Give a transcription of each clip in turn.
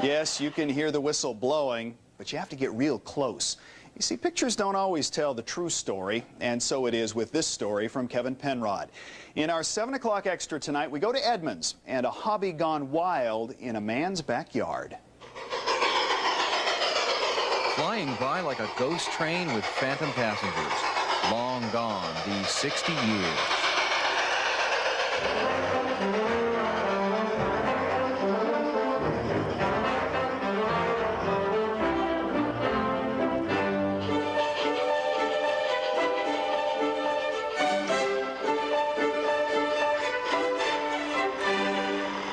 Yes, you can hear the whistle blowing, but you have to get real close. You see, pictures don't always tell the true story, and so it is with this story from Kevin Penrod. In our 7 o'clock extra tonight, we go to Edmonds and a hobby gone wild in a man's backyard. Flying by like a ghost train with phantom passengers. Long gone these 60 years.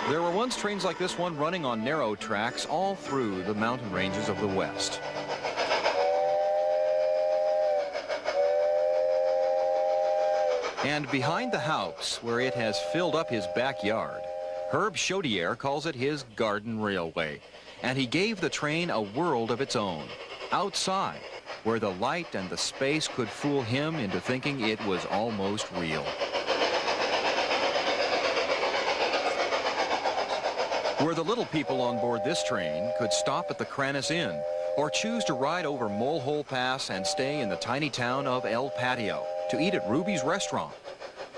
There were once trains like this one running on narrow tracks all through the mountain ranges of the West. And behind the house, where it has filled up his backyard, Herb Chaudiere calls it his garden railway. And he gave the train a world of its own, outside, where the light and the space could fool him into thinking it was almost real. Where the little people on board this train could stop at the Crannis Inn or choose to ride over Mole Hole Pass and stay in the tiny town of El Patio to eat at Ruby's restaurant.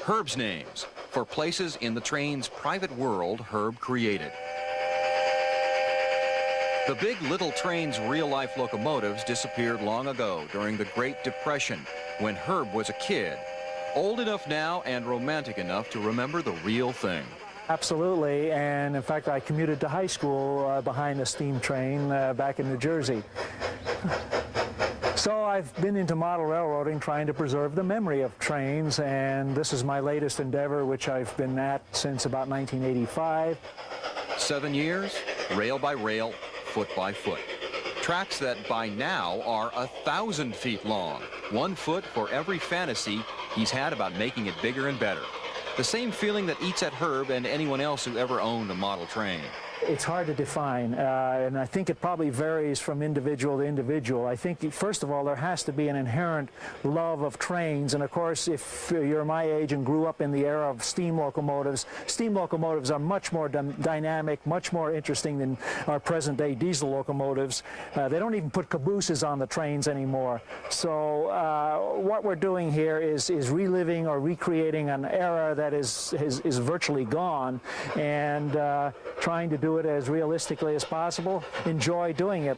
Herb's names for places in the train's private world Herb created. The big little train's real-life locomotives disappeared long ago during the Great Depression when Herb was a kid, old enough now and romantic enough to remember the real thing. Absolutely, and in fact I commuted to high school behind a steam train back in New Jersey. So I've been into model railroading, trying to preserve the memory of trains, and this is my latest endeavor, which I've been at since about 1985. 7 years, rail by rail, foot by foot. Tracks that by now are 1,000 feet long, 1 foot for every fantasy he's had about making it bigger and better. The same feeling that eats at Herb and anyone else who ever owned a model train. It's hard to define, and I think it probably varies from individual to individual. I think, first of all, there has to be an inherent love of trains, and of course, if you're my age and grew up in the era of steam locomotives are much more dynamic, much more interesting than our present-day diesel locomotives. They don't even put cabooses on the trains anymore. So what we're doing here is reliving or recreating an era that is virtually gone, and trying to do it as realistically as possible. Enjoy doing it.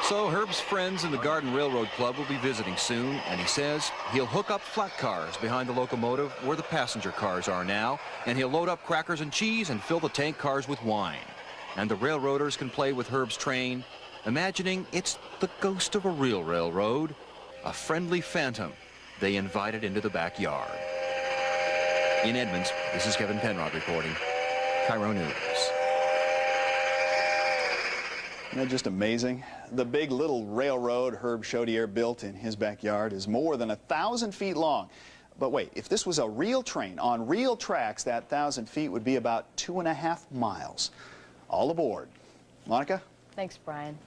So Herb's friends in the Garden Railroad Club will be visiting soon, and he says he'll hook up flat cars behind the locomotive where the passenger cars are now, and he'll load up crackers and cheese and fill the tank cars with wine. And the railroaders can play with Herb's train, imagining it's the ghost of a real railroad, a friendly phantom they invited into the backyard. In Edmonds, this is Kevin Penrod reporting. Kiro News. Isn't that just amazing? The big little railroad Herb Chaudiere built in his backyard is more than 1,000 feet long. But wait, if this was a real train on real tracks, that 1,000 feet would be about 2.5 miles. All aboard. Monica? Thanks, Brian.